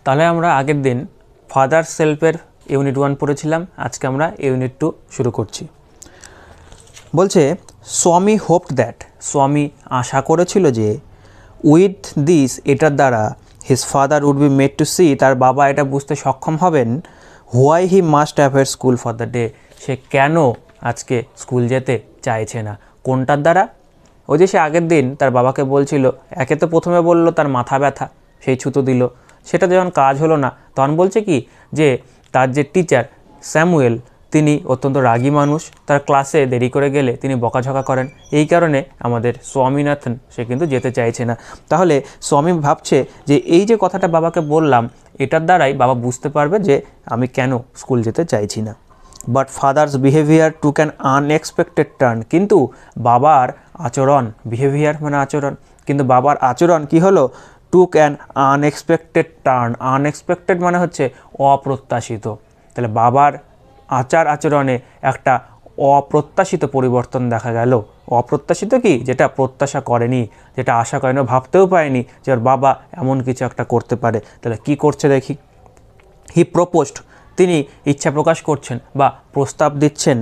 তাহলে আমরা আগের দিন ফাদার সেলফের ইউনিট 1 পড়েছিলাম, আজকে আমরা ইউনিট 2 শুরু করছি। বলছে স্বামী হোপড দ্যাট, স্বামী আশা করেছিল যে উইথ দিস, এটার দ্বারা his father would be made to see, তার বাবা এটা বুঝতে সক্ষম হবেন why he must avoid school for the day, সে কেন আজকে স্কুল যেতে চাইছে না। কোনটার দ্বারা? ওই যে সে আগের দিন তার বাবাকে বলছিল, একে তো প্রথমে বলল তার মাথা ব্যথা, সেই ছুতো দিল, সেটা যখন কাজ হলো না তখন বলছে কি যে তার যে টিচার স্যামুয়েল তিনি অত্যন্ত রাগী মানুষ, তার ক্লাসে দেরি করে গেলে তিনি বকাঝকা করেন, এই কারণে আমাদের স্বামীনাথন সে কিন্তু যেতে চাইছে না। তাহলে স্বামী ভাবছে যে এই যে কথাটা বাবাকে বললাম এটার দ্বারাই বাবা বুঝতে পারবে যে আমি কেন স্কুল যেতে চাইছি না। But father's behaviour took an unexpected turn, কিন্তু বাবার আচরণ, বিহেভিয়ার মানে আচরণ, কিন্তু বাবার আচরণ কি হলো? টুক অ্যান আনএক্সপেক্টেড টার্ন। আনএক্সপেক্টেড মানে হচ্ছে অপ্রত্যাশিত। তাহলে বাবার আচরণে একটা অপ্রত্যাশিত পরিবর্তন দেখা গেল। অপ্রত্যাশিত কি? যেটা প্রত্যাশা করেনি, যেটা আশা করেনি, ভাবতেও পারেনি যে ওর বাবা এমন কিছু একটা করতে পারে। তাহলে কি করছে দেখি। হি প্রপোজড, তিনি ইচ্ছা প্রকাশ করছেন বা প্রস্তাব দিচ্ছেন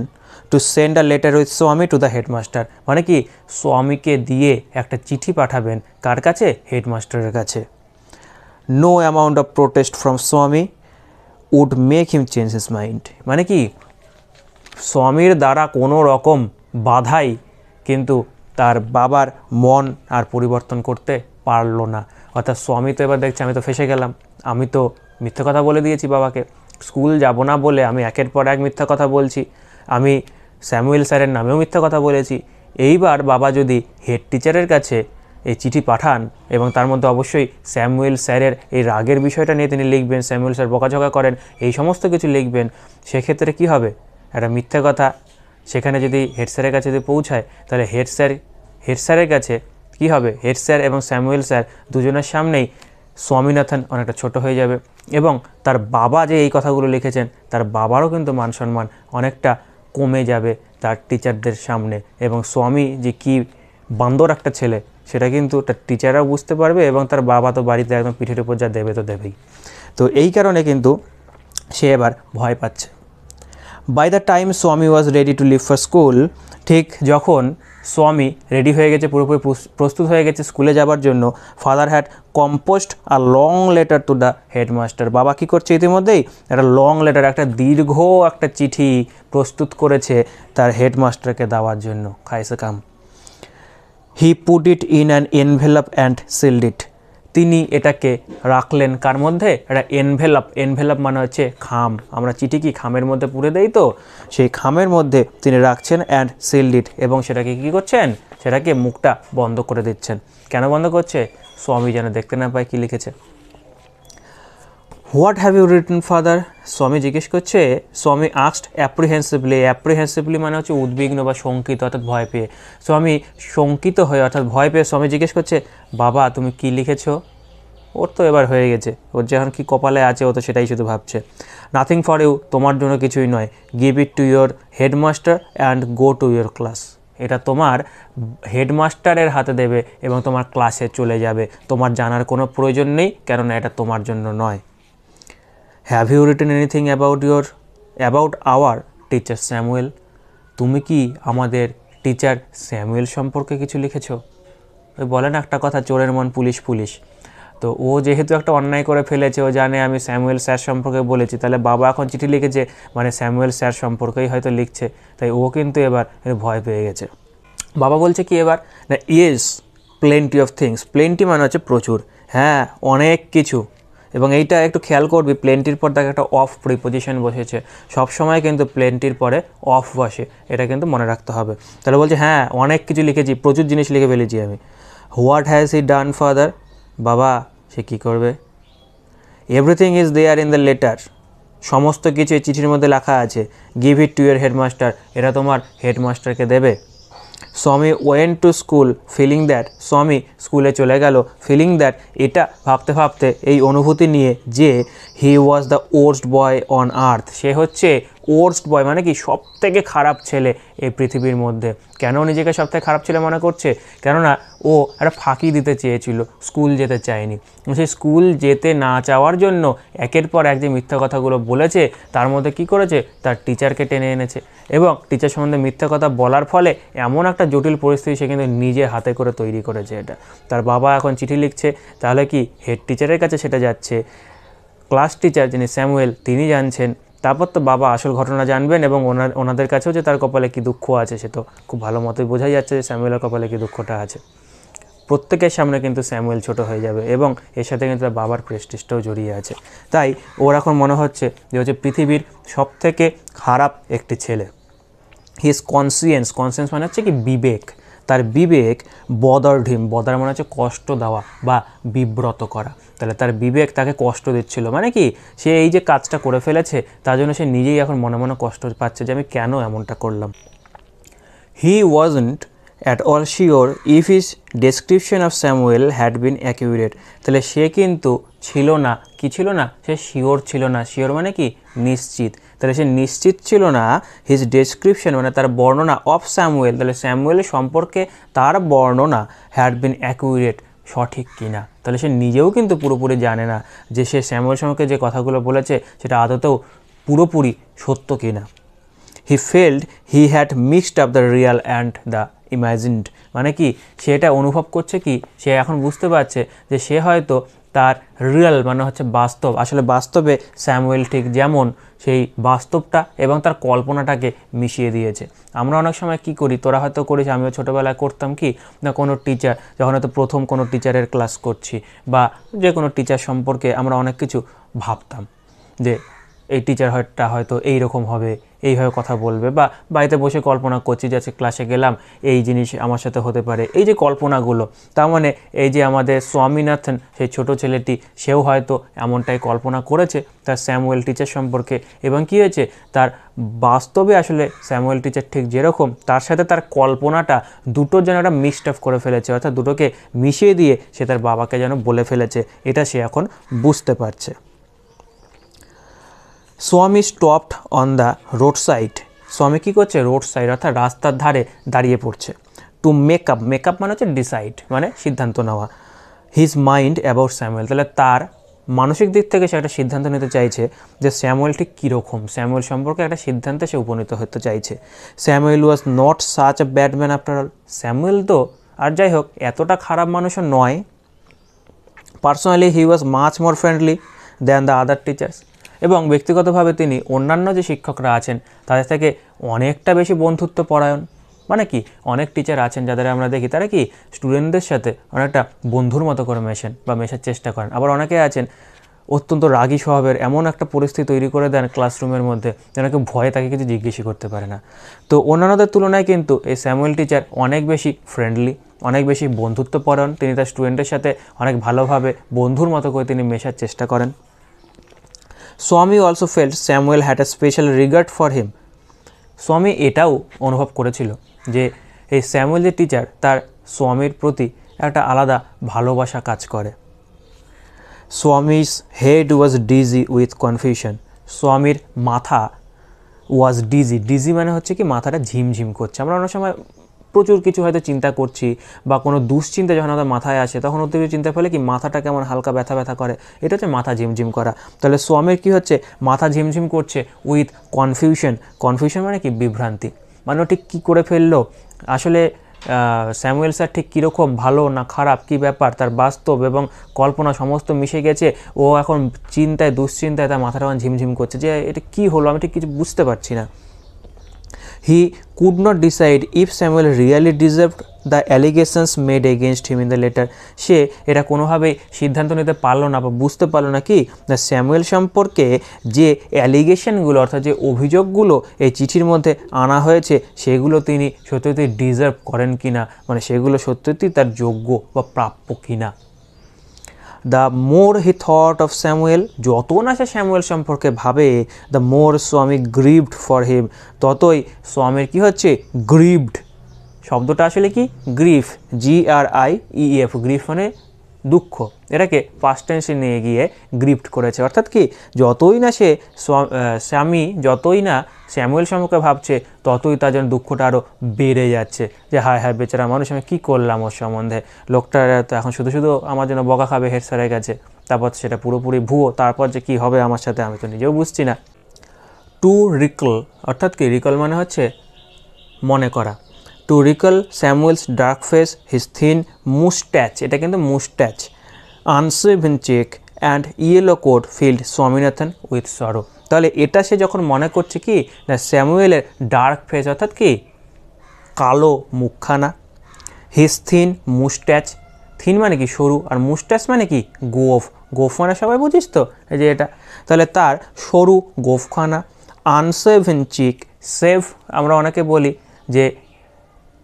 to send a letter with স্বামী টু দ্য হেডমাস্টার, মানে কি স্বামীকে দিয়ে একটা চিঠি পাঠাবেন, কার কাছে? হেডমাস্টারের কাছে। No amount of protest from Swami would make him change his mind, মানে কি স্বামীর দ্বারা কোনো রকম বাধাই কিন্তু তার বাবার মন আর পরিবর্তন করতে পারলো না। অর্থাৎ স্বামী তো এবার দেখছে আমি তো ফেসে গেলাম, আমি তো মিথ্যে কথা বলে দিয়েছি বাবাকে, স্কুল যাব না বলে আমি একের পর এক মিথ্যা কথা বলছি, আমি স্যামুয়েল স্যারের নামেও মিথ্যা কথা বলেছি। এইবার বাবা যদি হেড টিচারের কাছে এই চিঠি পাঠান এবং তার মধ্যে অবশ্যই স্যামুয়েল স্যারের এই রাগের বিষয়টা নিয়ে তিনি লিখবেন, স্যামুয়েল স্যার বকাঝকা করেন, এই সমস্ত কিছু লিখবেন, সেক্ষেত্রে কি হবে? একটা মিথ্যে কথা সেখানে যদি হেড স্যারের কাছে যদি পৌঁছায় তাহলে হেড স্যারের কাছে কি হবে? হেড স্যার এবং স্যামুয়েল স্যার দুজনের সামনেই স্বামীনাথন অনেকটা ছোট হয়ে যাবে এবং তার বাবা যে এই কথাগুলো লিখেছেন তার বাবারও কিন্তু মান সম্মান অনেকটা কমে যাবে তার টিচারদের সামনে, এবং স্বামী যে কি বান্দর একটা ছেলে সেটা কিন্তু তার টিচাররাও বুঝতে পারবে এবং তার বাবা তো বাড়িতে একদম পিঠের উপর যা দেবে তো দেবেই। তো এই কারণে কিন্তু সে এবার ভয় পাচ্ছে। By the time Swami was ready to leave for school, ঠিক যখন স্বামী রেডি হয়ে গেছে, পুরোপুরি প্রস্তুত হয়ে গেছে স্কুলে যাবার জন্য, father had composed a long letter to the headmaster, বাবা কী করছে ইতিমধ্যেই একটা লং লেটার, একটা দীর্ঘ একটা চিঠি প্রস্তুত করেছে তার হেডমাস্টারকে দেওয়ার জন্য। খাইসে কাম। He put it in an envelope and sealed it, তিনি এটাকে রাখলেন কার মধ্যে? একটা এনভেলপ মানে হচ্ছে খাম, আমরা চিঠি কি খামের মধ্যে পুরে দেই, তো সেই খামের মধ্যে তিনি রাখছেন অ্যান্ড সিল্ড ইট, এবং সেটাকে কী করছেন? সেটাকে মুখটা বন্ধ করে দিচ্ছেন। কেন বন্ধ করছে? স্বামী যেন দেখতে না পায় কী লিখেছে। What have you written father, Swami জিজ্ঞেস করছে। স্বামী আস্কড অ্যাপ্রিহেন্সিভলি মানে হচ্ছে উদ্বিগ্ন বা শঙ্কিত, অর্থাৎ ভয় পেয়ে। স্বামী শঙ্কিত হয়ে অর্থাৎ ভয় পেয়ে স্বামী জিজ্ঞেস করছে, বাবা তুমি কি লিখেছো? ওর তো এবার হয়ে গেছে, ওর যখন কি কপালে আছে ও তো সেটাই শুধু ভাবছে। নাথিং ফর ইউ, তোমার জন্য কিছুই নয়। Give it to your headmaster and go to your class, এটা তোমার হেডমাস্টারের হাতে দেবে এবং তোমার ক্লাসে চলে যাবে, তোমার জানার কোনো প্রয়োজন নেই, কেননা এটা তোমার জন্য নয়। Have you written anything about our teacher Samuel, তুমি কি আমাদের টিচার স্যামুয়েল সম্পর্কে কিছু লিখেছো? ওই বলে না একটা কথা, চোরের মন পুলিশ। তো ও যেহেতু একটা অন্যায় করে ফেলেছে, ও জানে আমি স্যামুয়েল স্যার সম্পর্কে বলেছি, তাহলে বাবা এখন চিঠি লিখেছে মানে স্যামুয়েল স্যার সম্পর্কেই হয়তো লিখছে, তাই ও কিন্তু এবার ভয় পেয়ে গেছে। বাবা বলছে কি এবার না, yes plenty of things, plenty মানে হচ্ছে প্রচুর, হ্যাঁ অনেক কিছু, এবং এইটা একটু খেয়াল করবি প্লেন্টির পর তাকে একটা অফ প্রিপোজিশন বসেছে, সবসময় কিন্তু প্লেন্টির পরে অফ বসে, এটা কিন্তু মনে রাখতে হবে। তাহলে বলছে হ্যাঁ অনেক কিছু লিখেছি, প্রচুর জিনিস লিখে ফেলেছি আমি। What has he done father, বাবা সে কী করবে? Everything is there in the letter, সমস্ত কিছু এই চিঠির মধ্যে লেখা আছে। Give it to your headmaster, এটা তোমার হেডমাস্টারকে দেবে। Swami went to school feeling that, Swami স্কুলে চলে গেল ফিলিং দ্যাট, এটা ভাবতে ভাবতে এই অনুভূতি নিয়ে যে he was the worst boy on earth, সে হচ্ছে ওর্স্ট বয় মানে কি সব থেকে খারাপ ছেলে এই পৃথিবীর মধ্যে। কেন নিজেকে সব থেকে খারাপ ছেলে মনে করছে? কেননা ও একটা ফাঁকি দিতে চেয়েছিল, স্কুল যেতে চায়নি। সেই স্কুল যেতে না চাওয়ার জন্য একের পর এক যে মিথ্যা কথাগুলো বলেছে তার মধ্যে কি করেছে, তার টিচারকে টেনে এনেছে এবং টিচার সম্বন্ধে মিথ্যা কথা বলার ফলে এমন একটা জটিল পরিস্থিতি সে কিন্তু নিজে হাতে করে তৈরি করেছে। এটা তার বাবা এখন চিঠি লিখছে, তাহলে কি হেড টিচারের কাছে সেটা যাচ্ছে, ক্লাস টিচার যিনি স্যামুয়েল তিনি জানছেন, তারপর তো বাবা আসল ঘটনা জানবেন এবং ওনাদের কাছেও যে তার কপালে কি দুঃখ আছে সে তো খুব ভালো মতোই বোঝাই যাচ্ছে যে স্যামুয়েলের কপালে কি দুঃখটা আছে। প্রত্যেকের সামনে কিন্তু স্যামুয়েল ছোট হয়ে যাবে এবং এর সাথে কিন্তু তার বাবার প্রেস্টিজটাও জড়িয়ে আছে। তাই ওর এখন মনে হচ্ছে যে হচ্ছে পৃথিবীর সবথেকে খারাপ একটি ছেলে। হিজ কনসিয়েন্স মানে হচ্ছে কি বিবেক, তার বিবেক বদার্ড হিম, বদার মানে হচ্ছে কষ্ট দেওয়া বা বিব্রত করা। তাহলে তার বিবেক তাকে কষ্ট দিচ্ছিল, মানে কি সে এই যে কাজটা করে ফেলেছে তার জন্য সে নিজেই এখন মনে মনে কষ্ট পাচ্ছে যে আমি কেন এমনটা করলাম। He wasn't at all sure if his description of Samuel had been accurate। তাহলে সে কিন্তু ছিল না, কি ছিল না, সে শিওর ছিল না। শিওর মানে কি নিশ্চিত, তাহলে সে নিশ্চিত ছিল না হিজ ডেসক্রিপশন মানে তার বর্ণনা অফ স্যামুয়েল, তাহলে স্যামুয়েল সম্পর্কে তার বর্ণনা হ্যাড বিন অ্যাকুরেট, সঠিক কিনা। তাহলে সে নিজেও কিন্তু পুরোপুরি জানে না যে সে স্যামুয়েল সম্পর্কে যে কথাগুলো বলেছে সেটা আদতেও পুরোপুরি সত্য কিনা। He felt he had mixed up the real and the imagined, মানে কি সে এটা অনুভব করছে কি সে এখন বুঝতে পারছে যে সে হয়তো তার রিয়াল মানে হচ্ছে বাস্তব, আসলে বাস্তবে স্যামুয়েল ঠিক যেমন সেই বাস্তবটা এবং তার কল্পনাটাকে মিশিয়ে দিয়েছে। আমরা অনেক সময় কি করি, তোরা হয়তো করিস, আমিও ছোটোবেলায় করতাম কি না, কোনো টিচার যখন হয়তো প্রথম কোনো টিচারের ক্লাস করছি বা যে কোনো টিচার সম্পর্কে আমরা অনেক কিছু ভাবতাম যে এই টিচার হয়তো এইরকম হবে, এইভাবে কথা বলবে, বা বাড়িতে বসে কল্পনা করছি যে ক্লাসে গেলাম এই জিনিস আমার সাথে হতে পারে, এই যে কল্পনাগুলো। তার মানে এই যে আমাদের স্বামীনাথন সেই ছোট ছেলেটি সেও হয়তো এমনটাই কল্পনা করেছে তার স্যামুয়েল টিচার সম্পর্কে, এবং কী হয়েছে তার বাস্তবে আসলে স্যামুয়েল টিচার ঠিক যেরকম তার সাথে তার কল্পনাটা দুটোর যেন একটা মিক্সড আপ করে ফেলেছে, অর্থাৎ দুটোকে মিশিয়ে দিয়ে সে তার বাবাকে যেন বলে ফেলেছে, এটা সে এখন বুঝতে পারছে। স্বামী stopped on the road side, স্বামী কী করছে, রোড সাইড অর্থাৎ রাস্তার ধারে দাঁড়িয়ে পড়ছে। টু মেকআপ মানে হচ্ছে ডিসাইড মানে সিদ্ধান্ত নেওয়া, হিজ মাইন্ড অ্যাবাউট স্যামুয়েল, তাহলে তার মানসিক দিক থেকে সে একটা সিদ্ধান্ত নিতে চাইছে যে স্যামুয়েল ঠিক কীরকম, স্যামুয়েল সম্পর্কে একটা সিদ্ধান্তে সে উপনীত হতে চাইছে। Samuel was not such a bad man after all, Samuel তো আর যাই হোক এতটা খারাপ মানুষও নয়। Personally he was much more friendly than the other teachers, এবং ব্যক্তিগতভাবে তিনি অন্যান্য যে শিক্ষকরা আছেন তাদের থেকে অনেকটা বেশি বন্ধুত্ব পরায়ণ। মানে কি অনেক টিচার আছেন যাদের আমরা দেখি তারা কি স্টুডেন্টদের সাথে অনেকটা বন্ধুর মতো করে মেশেন বা মেশার চেষ্টা করেন, আবার অনেকে আছেন অত্যন্ত রাগী স্বভাবের, এমন একটা পরিস্থিতি তৈরি করে দেন ক্লাসরুমের মধ্যে যেন কেউ ভয়ে তাকে কিছু জিজ্ঞেসই করতে পারে না। তো অন্যান্যদের তুলনায় কিন্তু এই স্যামুয়েল টিচার অনেক বেশি ফ্রেন্ডলি, অনেক বেশি বন্ধুত্বপরায়ণ, তিনি তার স্টুডেন্টের সাথে অনেক ভালোভাবে বন্ধুর মতো করে তিনি মেশার চেষ্টা করেন। স্বামী also felt Samuel had a special regard for him, স্বামী এটাও অনুভব করেছিল যে এই স্যামুয়েল যে টিচার তার স্বামীর প্রতি একটা আলাদা ভালোবাসা কাজ করে। Swami's head was dizzy with confusion, স্বামীর মাথা ওয়াজ ডিজি মানে হচ্ছে কি মাথাটা ঝিমঝিম করছে। আমরা অনেক সময় প্রচুর কিছু হয়তো চিন্তা করছি বা কোনো দুশ্চিন্তা যখন আমাদের মাথায় আসে তখন অতিরিক্ত চিন্তার ফলে কি মাথাটা কেমন হালকা ব্যথা করে, এটা হচ্ছে মাথা ঝিমঝিম করা। তাহলে স্বামীর কী হচ্ছে, মাথা ঝিমঝিম করছে উইথ কনফিউশন মানে কি বিভ্রান্তি, মানে ঠিক কী করে ফেললো, আসলে স্যামুয়েল স্যার ঠিক কীরকম, ভালো না খারাপ, কী ব্যাপার, তার বাস্তব এবং কল্পনা সমস্ত মিশে গেছে। ও এখন দুশ্চিন্তায় তার মাথাটা ঝিমঝিম করছে যে এটা কী হলো, আমি ঠিক কিছু বুঝতে পারছি না। He could not decide if Samuel really deserved the allegations made against him in the letter, সে এটা কোনোভাবেই সিদ্ধান্ত নিতে পারলো না বা বুঝতে পারলো না কি না স্যামুয়েল সম্পর্কে যে অ্যালিগেশনগুলো অর্থাৎ যে অভিযোগগুলো এই চিঠির মধ্যে আনা হয়েছে সেগুলো তিনি সত্যি ডিজার্ভ করেন কিনা, মানে সেগুলো সত্যি তার যোগ্য বা প্রাপ্য কিনা। The more he thought of Samuel, যত না সে স্যামুয়েল সম্পর্কে ভাবে, দ্য মোর স্বামী গ্রিভড ফর হিম, ততই স্বামীর কী হচ্ছে গ্রিভড, শব্দটা আসলে কি গ্রিফ, GRIEF, গ্রিফ মানে দুঃখ, এটাকে পাস্ট টেন্সে নিয়ে গিয়ে গ্রিফট করেছে। অর্থাৎ কি, যতই না সে স্বামী যতই না স্যামুয়েল সম্পর্কে ভাবছে, ততই তার জন্য দুঃখটা আরও বেড়ে যাচ্ছে, যে হায় হায় বেচারা মানুষ, আমি কী করলাম ওর সম্বন্ধে, লোকটা তো এখন শুধু শুধু আমার জন্য বকা খাবে হেড স্যারের কাছে, তারপর সেটা পুরোপুরি ভুয়ো, তারপর যে কী হবে আমার সাথে আমি তো নিজেও বুঝছি না। টু রিকল, অর্থাৎ কি, রিকল মানে হচ্ছে মনে করা। To recall Samuel's dark face, his thin moustache, এটা কিন্তু moustache, unshaven cheek and yellow coat filled Swaminathan with sorrow. তাহলে এটা সে যখন মনে করছে কি না, স্যামুয়েলের ডার্ক ফেস অর্থাৎ কি কালো মুখখানা, হিজ থিন মুস্ট্যাচ, থিন মানে কি সরু, আর মুস্ট্যাচ মানে কি গোফ, গোফ মানে সবাই বুঝিস তো, এই যে এটা, তাহলে তার সরু গোফখানা, আনশেভেন চিক, সেভ আমরা অনেকে বলি যে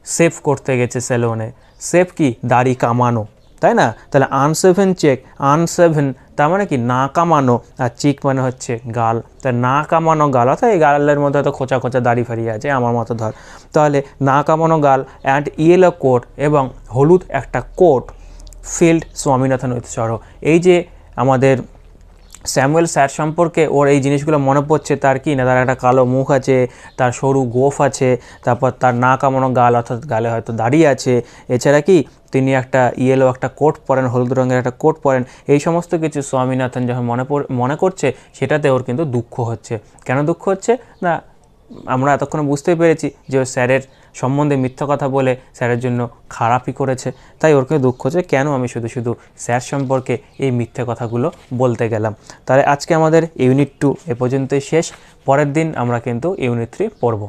সেভ করতে গেছে সেলুনে, সেভ কি দাড়ি কামানো, তাই না? তাহলে আনশেভেন চেক, আনশেভেন তার মানে কি না কামানো, আর চিক মানে হচ্ছে গাল, তাই না কামানো গাল, অর্থাৎ এই গালের মধ্যে হয়তো খোঁচা খোঁচা দাড়ি ফাড়িয়ে আছে আমার মতো ধর, তাহলে না কামানো গাল, অ্যান্ড ইয়েলো কোট, এবং হলুদ একটা কোট, ফিল্ড স্বামীনাথন উইথ সরো। এই যে আমাদের স্যামুয়েল স্যার সম্পর্কে ওর এই জিনিসগুলো মনে পড়ছে, তার কি না, তার একটা কালো মুখ আছে, তার সরু গোফ আছে, তারপর তার না কামানো গাল, অর্থাৎ গালে হয়তো দাড়ি আছে, এছাড়া কি তিনি একটা ইয়েলো একটা কোট পরেন, হলুদ রঙের একটা কোট পরেন, এই সমস্ত কিছু স্বামীনাথন যখন মনে করছে, সেটাতে ওর কিন্তু দুঃখ হচ্ছে। কেন দুঃখ হচ্ছে না, আমরা এতক্ষণে বুঝতেই পেরেছি যে ও স্যারের সম্বন্ধে মিথ্যা কথা বলে স্যারের জন্য খারাপই করেছে, তাই ওর কিন্তু দুঃখ হচ্ছে, কেন আমি শুধু শুধু স্যার সম্পর্কে এই মিথ্যে কথাগুলো বলতে গেলাম। তাহলে আজকে আমাদের ইউনিট 2 এ পর্যন্তই শেষ, পরের দিন আমরা কিন্তু ইউনিট 3 পড়ব।